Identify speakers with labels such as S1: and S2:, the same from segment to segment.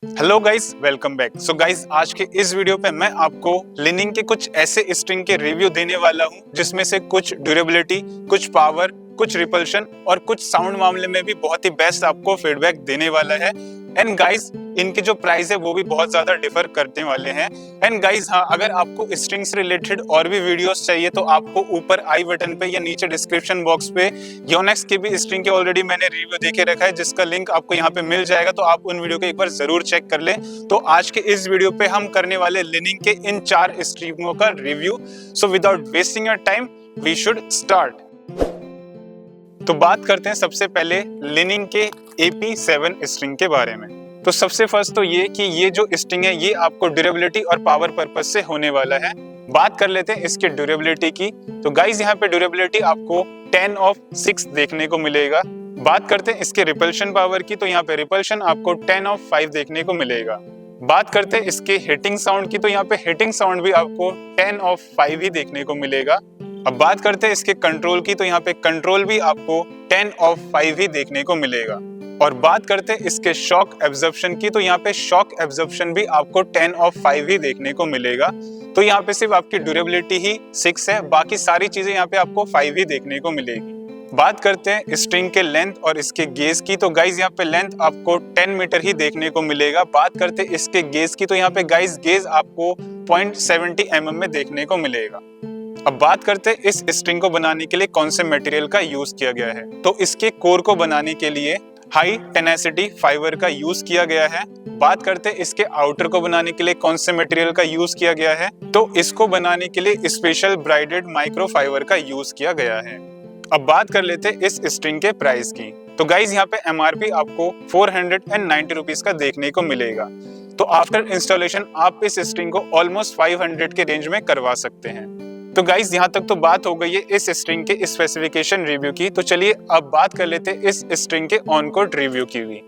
S1: Hello guys, welcome back. So guys, आज के इस वीडियो पे मैं आपको लिनिंग के कुछ ऐसे स्ट्रिंग के रिव्यू देने वाला हूं जिसमें से कुछ ड्यूरेबिलिटी, कुछ पावर, कुछ रिपल्शन और कुछ साउंड मामले में भी बहुत ही बेस्ट आपको फीडबैक देने वाला है। एंड गाइस, इनके जो प्राइस है वो भी बहुत ज्यादा डिफर करने वाले हैं। एंड गाइस, हाँ, अगर आपको स्ट्रिंग से रिलेटेड और भी वीडियोस चाहिए तो आपको ऊपर आई बटन पे या नीचे डिस्क्रिप्शन बॉक्स पे योनेक्स के भी स्ट्रिंग के ऑलरेडी मैंने रिव्यू देके रखा है, जिसका लिंक आपको यहाँ पे मिल जाएगा, तो आप उन वीडियो को एक बार जरूर चेक कर लें। तो आज के इस वीडियो पे हम करने वाले लिनिंग के इन 4 स्ट्रिंगों का review. So without wasting your time we should start. तो बात करते हैं सबसे पहले लिनिंग के AP7 स्ट्रिंग के बारे में। तो सबसे फर्स्ट तो ये कि ये जो स्ट्रिंग है ये आपको ड्यूरेबिलिटी और पावर पर्पस से होने वाला है। बात कर लेते हैं इसके ड्यूरेबिलिटी की। तो गाइस, यहाँ पे ड्यूरेबिलिटी आपको 10 ऑफ 6 देखने को मिलेगा। बात करते हैं इसके रिपल्शन पावर की, तो यहाँ पे रिपल्शन आपको 10 ऑफ 5 देखने को मिलेगा। बात करते हैं इसके हिटिंग साउंड की, तो यहाँ पे हिटिंग साउंड भी आपको 10 ऑफ 5 ही देखने को मिलेगा। अब बात करते हैं इसके कंट्रोल की, तो यहाँ पे कंट्रोल भी आपको 10 ऑफ 5 ही देखने को मिलेगा। और बात करते हैं इसके शॉक एब्जॉर्प्शन की, तो यहाँ पे शॉक एब्जॉर्प्शन भी आपको 10 ऑफ 5 ही देखने को मिलेगा। तो यहाँ पे सिर्फ आपकी ड्यूरेबिलिटी ही 6 है, बाकी सारी चीजें यहाँ पे आपको 5 ही देखने को मिलेगी। बात करते हैं स्ट्रिंग के लेंथ और इसके गेज की, तो गाइज यहाँ पे लेंथ आपको 10 मीटर ही देखने को मिलेगा। बात करते हैं इसके गेज की, तो यहाँ पे गाइज गेज आपको 0.70 mm में देखने को मिलेगा। अब बात करते हैं इस स्ट्रिंग को बनाने के लिए कौन से मटेरियल का यूज किया गया है। तो इसके कोर को बनाने के लिए हाई टेनेसिटी फाइबर का यूज किया गया है। बात करते हैं इसके आउटर को बनाने के लिए कौन से मटेरियल का यूज किया गया है। तो इसको बनाने के लिए स्पेशल ब्राइडेड माइक्रो फाइबर का यूज किया गया है। अब बात कर लेते हैं इस स्ट्रिंग के प्राइस की। तो गाइज, यहाँ पे MRP आपको 490 रुपीज का देखने को मिलेगा। तो आफ्टर इंस्टॉलेशन आप इस स्ट्रिंग को ऑलमोस्ट 500 के रेंज में करवा सकते हैं। तो गाइज, यहाँ तक तो बात हो गई है इस स्ट्रिंग के स्पेसिफिकेशन रिव्यू की। तो चलिए अब बात कर लेते हैं इस स्ट्रिंग के ऑन कोड रिव्यू की भी।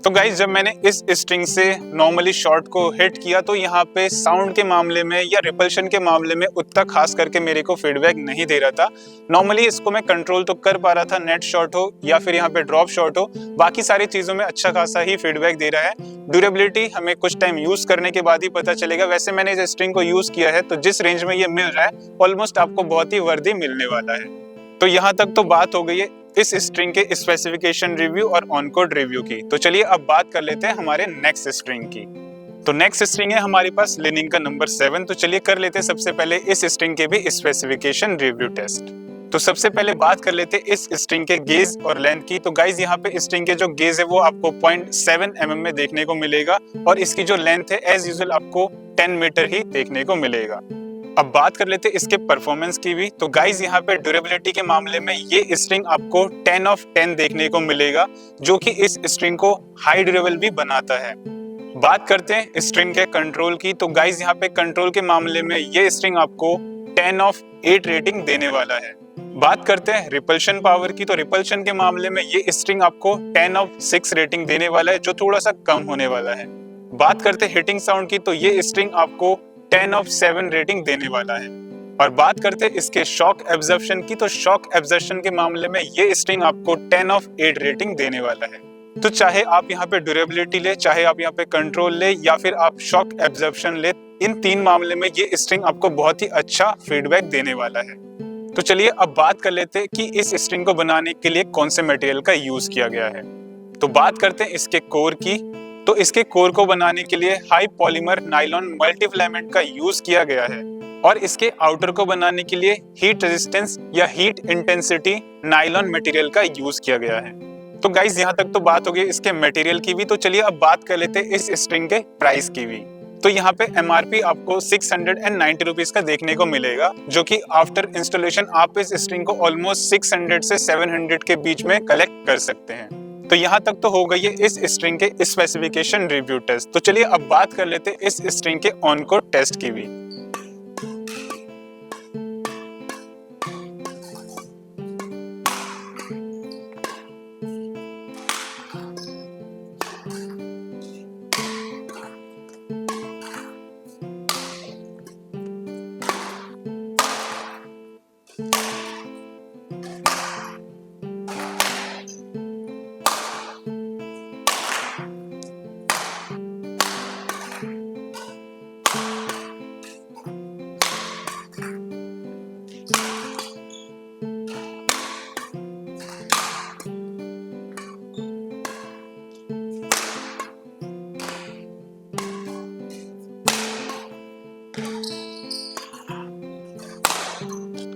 S1: तो गाइज, जब मैंने इस स्ट्रिंग से नॉर्मली शॉट को हिट किया तो यहाँ पे साउंड के मामले में या रिपल्शन के मामले में उतना खास करके मेरे को फीडबैक नहीं दे रहा था। नॉर्मली इसको मैं कंट्रोल तो कर पा रहा था, नेट शॉट हो या फिर यहाँ पे ड्रॉप शॉट हो, बाकी सारी चीजों में अच्छा खासा ही फीडबैक दे रहा है। ड्यूरेबिलिटी हमें कुछ टाइम यूज करने के बाद ही पता चलेगा। वैसे मैंने इस स्ट्रिंग को यूज किया है तो जिस रेंज में ये मिल रहा है ऑलमोस्ट आपको बहुत ही वर्दी मिलने वाला है। तो यहाँ तक तो बात हो गई है इस स्ट्रिंग के स्पेसिफिकेशन रिव्यू और ऑन कोड रिव्यू की। तो चलिए अब बात कर लेते हैं हमारे नेक्स्ट स्ट्रिंग की। तो नेक्स्ट स्ट्रिंग है हमारे पास लिनिंग का नंबर 7। तो चलिए कर लेते हैं सबसे पहले इस स्ट्रिंग के भी स्पेसिफिकेशन रिव्यू टेस्ट। तो सबसे पहले बात कर लेते हैं इस स्ट्रिंग के गेज और लेंथ की। तो गाइज, यहाँ पे स्ट्रिंग के जो गेज है वो आपको 0.7 mm में देखने को मिलेगा और इसकी जो लेंथ है एज यूजुअल आपको 10 मीटर ही देखने को मिलेगा। अब बात कर लेते हैं इसके परफॉर्मेंस की भी। तो गाइज, यहाँ पे ड्यूरेबिलिटी के मामले में ये स्ट्रिंग आपको 10 ऑफ 10 देखने को मिलेगा, जो कि इस स्ट्रिंग को हाई ड्यूरेबल भी बनाता है। बात करते हैं स्ट्रिंग के कंट्रोल की। तो गाइज, यहाँ पे कंट्रोल के मामले में ये स्ट्रिंग आपको 10 ऑफ 8 रेटिंग देने वाला है। बात करते हैं रिपल्शन पावर की। तो रिपल्शन के मामले में ये स्ट्रिंग आपको 10 ऑफ 6 रेटिंग देने वाला है, जो थोड़ा सा कम होने वाला है। बात करते हैं हिटिंग साउंड की। तो ये स्ट्रिंग आपको 10 ऑफ 7 रेटिंग देने वाला है। और बात करते हैं इसके शॉक एब्जॉर्प्शन की। तो शॉक एब्जॉर्प्शन के मामले में ये स्ट्रिंग आपको 10 ऑफ 8 रेटिंग देने वाला है। तो चाहे आप यहाँ पे ड्यूरेबिलिटी ले, चाहे आप यहाँ पे कंट्रोल ले या फिर आप शॉक एब्जॉर्प्शन ले, इन 3 मामले में ये स्ट्रिंग आपको बहुत ही अच्छा फीडबैक देने वाला है। तो चलिए अब बात कर लेते हैं कि इस स्ट्रिंग को बनाने के लिए कौन से मटेरियल का यूज किया गया है। तो बात करते हैं इसके कोर की। तो इसके कोर को बनाने के लिए हाई पॉलीमर नायलॉन मल्टीफिलामेंट का यूज किया गया है और इसके आउटर को बनाने के लिए हीट रेजिस्टेंस या हीट इंटेंसिटी नायलॉन मटेरियल का यूज किया गया है। तो गाइस यहाँ तक तो बात हो गई इसके मटेरियल की भी, तो चलिए अब बात कर लेते हैं इस स्ट्रिंग के प्राइस की भी। तो यहाँ पे MRP आपको 690 रुपीज का देखने को मिलेगा, जो कि आफ्टर इंस्टॉलेशन आप इस स्ट्रिंग को ऑलमोस्ट 600 से 700 के बीच में कलेक्ट कर सकते हैं। तो यहाँ तक तो हो गई है इस स्ट्रिंग के स्पेसिफिकेशन रिव्यू टेस्ट। तो चलिए अब बात कर लेते हैं इस स्ट्रिंग के ऑन कोड टेस्ट की भी।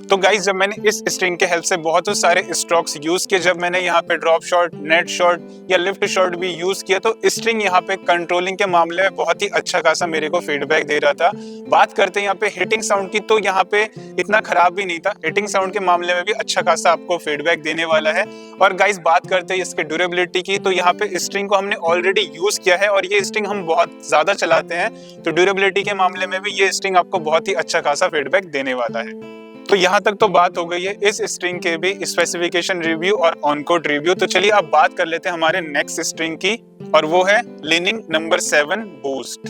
S1: तो गाइस जब मैंने इस स्ट्रिंग के हेल्प से बहुत सारे स्ट्रोक्स यूज किए, जब मैंने यहाँ पे ड्रॉप शॉट, नेट शॉट या लिफ्ट शॉट भी यूज किया, तो स्ट्रिंग यहाँ पे कंट्रोलिंग के मामले में बहुत ही अच्छा खासा मेरे को फीडबैक दे रहा था। बात करते हैं यहाँ पे हिटिंग साउंड की, तो यहाँ पे इतना खराब भी नहीं था। हिटिंग साउंड के मामले में भी अच्छा खासा आपको फीडबैक देने वाला है। और गाइस बात करते हैं इसके ड्यूरेबिलिटी की, तो यहाँ पे स्ट्रिंग को हमने ऑलरेडी यूज किया है और ये स्ट्रिंग हम बहुत ज्यादा चलाते हैं, तो ड्यूरेबिलिटी के मामले में भी ये स्ट्रिंग आपको बहुत ही अच्छा खासा फीडबैक देने वाला है। तो यहाँ तक तो बात हो गई है इस स्ट्रिंग के भी स्पेसिफिकेशन रिव्यू और ऑन कोड रिव्यू। तो चलिए अब बात कर लेते हैं हमारे नेक्स्ट स्ट्रिंग की, और वो है लिनिंग नंबर 7 बूस्ट।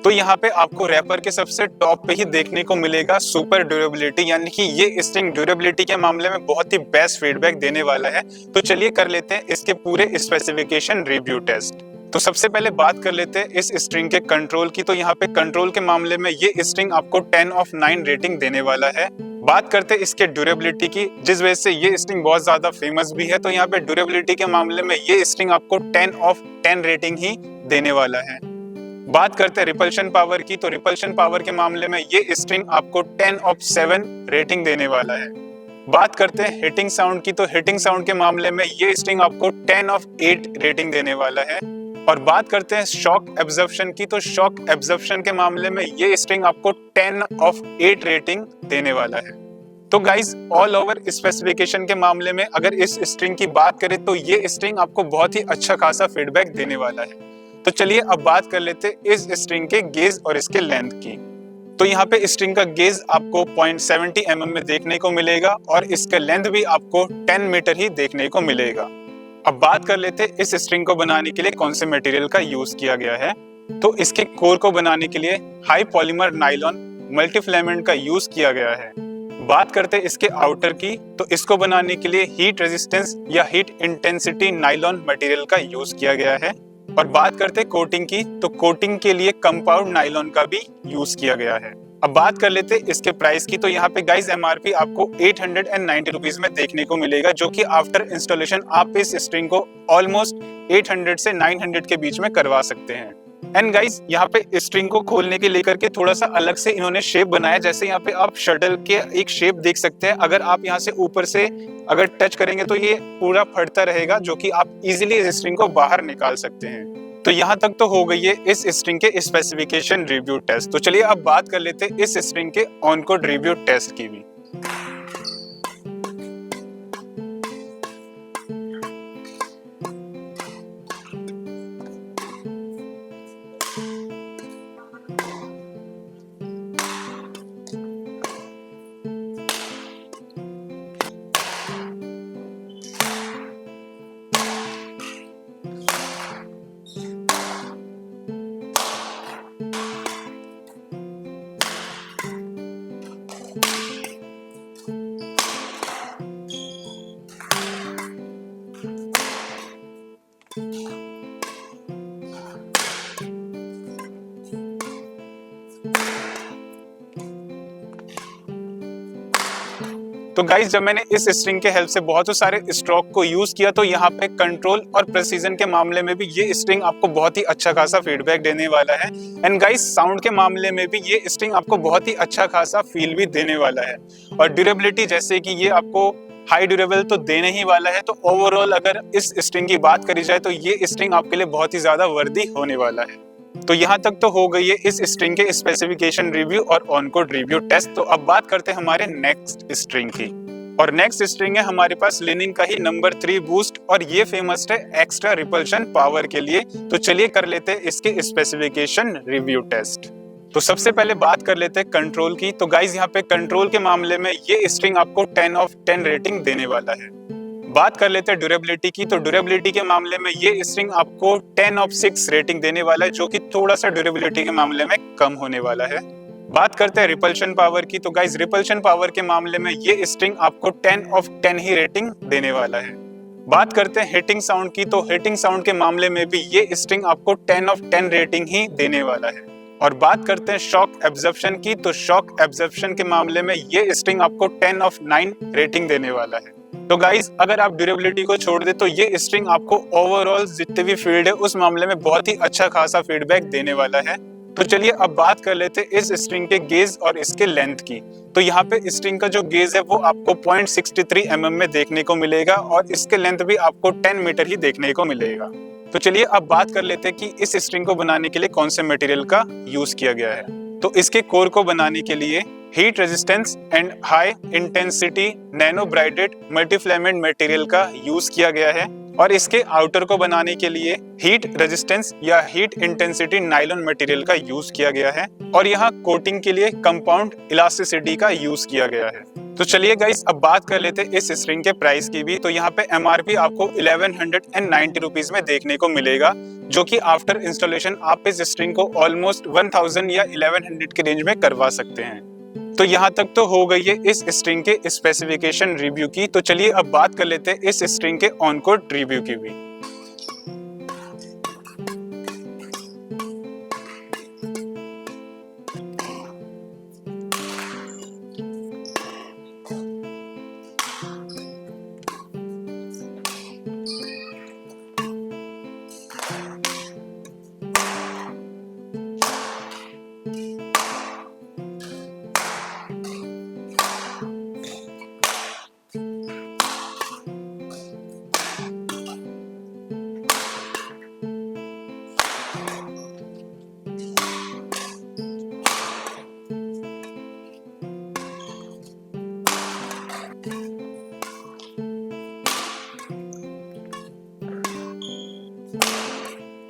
S1: तो यहाँ पे आपको रैपर के सबसे टॉप पे ही देखने को मिलेगा सुपर ड्यूरेबिलिटी, यानी कि ये स्ट्रिंग ड्यूरेबिलिटी के मामले में बहुत ही बेस्ट फीडबैक देने वाला है। तो चलिए कर लेते हैं इसके पूरे स्पेसिफिकेशन रिव्यू टेस्ट। तो सबसे पहले बात कर लेते हैं इस स्ट्रिंग के कंट्रोल की। तो यहाँ पे कंट्रोल के मामले में ये स्ट्रिंग आपको 10/9 रेटिंग देने वाला है। बात करते हैं इसके ड्यूरेबिलिटी की, जिस वजह से ये स्ट्रिंग बहुत ज्यादा फेमस भी है, तो यहाँ पे ड्यूरेबिलिटी के मामले में ये स्ट्रिंग आपको 10/10 रेटिंग ही देने वाला है। बात करते हैं रिपल्शन पावर की, तो रिपल्शन पावर के मामले में ये स्ट्रिंग आपको 10/7 रेटिंग देने वाला है। बात करते हैं हिटिंग साउंड की, तो हिटिंग साउंड के मामले में ये स्ट्रिंग आपको 10/8 रेटिंग देने वाला है। और बात करते हैं शॉक एब्जॉर्प्शन की, तो शॉक एब्जॉर्प्शन के मामले में ये स्ट्रिंग आपको 10/8 रेटिंग देने वाला है। तो गाइस ऑल ओवर स्पेसिफिकेशन के मामले में अगर इस स्ट्रिंग की बात करें, तो ये स्ट्रिंग आपको बहुत ही अच्छा खासा फीडबैक देने वाला है। तो चलिए अब बात कर लेते हैं इस स्ट्रिंग के गेज और इसके लेंथ की। तो यहाँ पे स्ट्रिंग का गेज आपको 0.70 mm में देखने को मिलेगा और इसका लेंथ भी आपको 10 मीटर ही देखने को मिलेगा। अब बात कर लेते हैं इस स्ट्रिंग को बनाने के लिए कौन से मटेरियल का यूज किया गया है। तो इसके कोर को बनाने के लिए हाई पॉलीमर नायलॉन मल्टीफिलामेंट का यूज किया गया है। बात करते हैं इसके आउटर की, तो इसको बनाने के लिए हीट रेजिस्टेंस या हीट इंटेंसिटी नायलॉन मटेरियल का यूज किया गया है। और बात करते हैं कोटिंग की, तो कोटिंग के लिए कंपाउंड नायलॉन का भी यूज किया गया है। अब बात कर लेते हैं इसके प्राइस की, तो यहाँ पे गाइस MRP आपको 890 रुपीज में देखने को मिलेगा, जो कि आफ्टर इंस्टॉलेशन आप इस स्ट्रिंग को ऑलमोस्ट 800 से 900 के बीच में करवा सकते हैं। एंड गाइस यहाँ पे स्ट्रिंग को खोलने के लेकर के थोड़ा सा अलग से इन्होंने शेप बनाया, जैसे यहाँ पे आप शटल के एक शेप देख सकते हैं। अगर आप यहाँ से ऊपर से अगर टच करेंगे तो ये पूरा फटता रहेगा, जो कि आप इजीली इस स्ट्रिंग को बाहर निकाल सकते हैं। तो यहाँ तक तो हो गई है इस स्ट्रिंग के स्पेसिफिकेशन रिव्यू टेस्ट। तो चलिए अब बात कर लेते हैं इस स्ट्रिंग के ऑन कोड रिव्यू टेस्ट की भी। तो गाइस जब मैंने इस स्ट्रिंग के हेल्प से बहुत सारे स्ट्रोक को यूज किया तो यहाँ पे कंट्रोल और प्रेसिजन के मामले में भी ये स्ट्रिंग आपको बहुत ही अच्छा खासा फीडबैक देने वाला है। एंड गाइस साउंड के मामले में भी ये स्ट्रिंग आपको बहुत ही अच्छा खासा फील भी देने वाला है। और ड्यूरेबिलिटी जैसे कि ये आपको हाई ड्यूरेबल तो देने ही वाला है, तो ओवरऑल अगर इस स्ट्रिंग की बात करी जाए तो ये स्ट्रिंग आपके लिए बहुत ही ज्यादा वर्दी होने वाला है। तो यहाँ तक तो हो गई है इस स्ट्रिंग के स्पेसिफिकेशन रिव्यू और ऑन कोड रिव्यू टेस्ट। तो अब बात करते हैं हमारे नेक्स्ट स्ट्रिंग की, और नेक्स्ट स्ट्रिंग है हमारे पास लिनिंग का ही नंबर 3 बूस्ट, और ये फेमस है एक्स्ट्रा रिपल्शन पावर के लिए। तो चलिए कर लेते हैं इसके स्पेसिफिकेशन रिव्यू टेस्ट। तो सबसे पहले बात कर लेते हैं कंट्रोल की। तो गाइज यहाँ पे कंट्रोल के मामले में ये स्ट्रिंग आपको 10 ऑफ 10 रेटिंग देने वाला है। बात कर लेते हैं ड्यूरेबिलिटी की। तो ड्यूरेबिलिटी के मामले में ये स्ट्रिंग आपको 10 ऑफ 6 रेटिंग देने वाला है, जो कि थोड़ा सा ड्यूरेबिलिटी के मामले में कम होने वाला है। बात करते हैं रिपल्शन पावर की। तो गाइज रिपल्शन पावर के मामले में ये स्ट्रिंग आपको 10 ऑफ 10 ही रेटिंग देने वाला है। बात करते हैं हिटिंग साउंड की। तो हिटिंग साउंड के मामले में भी ये स्ट्रिंग आपको 10 ऑफ 10 रेटिंग ही देने वाला है। और बात करते हैं शॉक एब्जॉर्प्शन की। तो शॉक एब्जॉर्प्शन के मामले में ये स्ट्रिंग आपको 10 ऑफ 9 रेटिंग देने वाला है। तो गाइस अगर आप ड्यूरेबिलिटी को छोड़ दे तो ये स्ट्रिंग आपको ओवरऑल जितने भी फील्ड है उस मामले में बहुत ही अच्छा खासा फीडबैक देने वाला है। तो चलिए अब बात कर लेते हैं इस स्ट्रिंग के गेज और इसके लेंथ की। तो यहाँ पे स्ट्रिंग का जो गेज है वो आपको 0.63 mm में देखने को मिलेगा, और इसके लेंथ भी आपको 10 मीटर ही देखने को मिलेगा। तो चलिए अब बात कर लेते हैं कि इस स्ट्रिंग को बनाने के लिए कौन से मटेरियल का यूज किया गया है। तो इसके कोर को बनाने के लिए heat resistance and high intensity nano braided multifilament material का यूज किया गया है, और इसके आउटर को बनाने के लिए हीट रेजिस्टेंस या हीट इंटेंसिटी नायलॉन मटेरियल का यूज किया गया है, और यहाँ कोटिंग के लिए कंपाउंड इलास्टिसिटी का यूज किया गया है। तो चलिए गाइस अब बात कर लेते हैं इस स्ट्रिंग के प्राइस की भी। तो यहाँ पे MRP आपको 1190 रुपीज में देखने को मिलेगा, जो कि आफ्टर इंस्टॉलेशन आप इस स्ट्रिंग को ऑलमोस्ट 1000 या 1100 के रेंज में करवा सकते हैं। तो यहाँ तक तो हो गई है इस स्ट्रिंग के स्पेसिफिकेशन रिव्यू की। तो चलिए अब बात कर लेते हैं इस स्ट्रिंग के ऑन कोड रिव्यू की भी।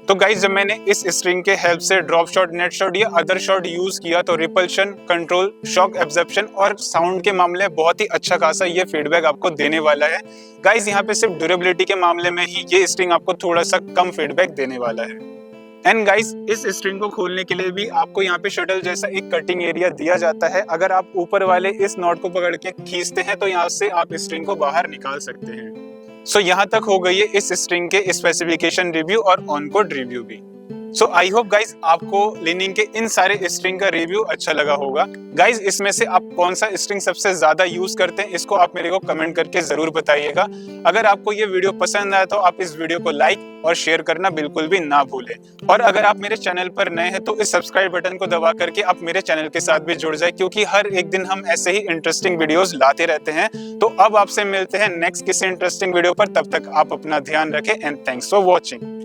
S1: तो गाइस जब मैंने इस स्ट्रिंग के हेल्प से ड्रॉप शॉट, नेट शॉट या अदर शॉट यूज किया तो रिपल्शन, कंट्रोल, शॉक एब्जॉर्प्शन और साउंड के मामले में बहुत ही अच्छा खासा ये फीडबैक आपको देने वाला है। गाइस यहाँ पे सिर्फ ड्यूरेबिलिटी के मामले में ही ये स्ट्रिंग आपको थोड़ा सा कम फीडबैक देने वाला है। एंड गाइस इस स्ट्रिंग को खोलने के लिए भी आपको यहाँ पे शटल जैसा एक कटिंग एरिया दिया जाता है। अगर आप ऊपर वाले इस नॉट को पकड़ के खींचते हैं तो यहाँ से आप स्ट्रिंग को बाहर निकाल सकते हैं। सो यहाँ तक हो गई है इस स्ट्रिंग के स्पेसिफिकेशन रिव्यू और ऑन कोड रिव्यू भी। सो आई होप गाइज आपको लिनिंग के इन सारे स्ट्रिंग का रिव्यू अच्छा लगा होगा। गाइज इसमें से आप कौन सा स्ट्रिंग सबसे ज्यादा यूज करते हैं इसको आप मेरे को कमेंट करके जरूर बताइएगा। अगर आपको ये वीडियो पसंद आया तो आप इस वीडियो को लाइक और शेयर करना बिल्कुल भी ना भूलें। और अगर आप मेरे चैनल पर नए हैं तो इस सब्सक्राइब बटन को दबा करके आप मेरे चैनल के साथ भी जुड़ जाए, क्योंकि हर एक दिन हम ऐसे ही इंटरेस्टिंग वीडियोस लाते रहते हैं। तो अब आपसे मिलते हैं नेक्स्ट किसी इंटरेस्टिंग वीडियो पर। तब तक आप अपना ध्यान रखें एंड थैंक्स फॉर वॉचिंग।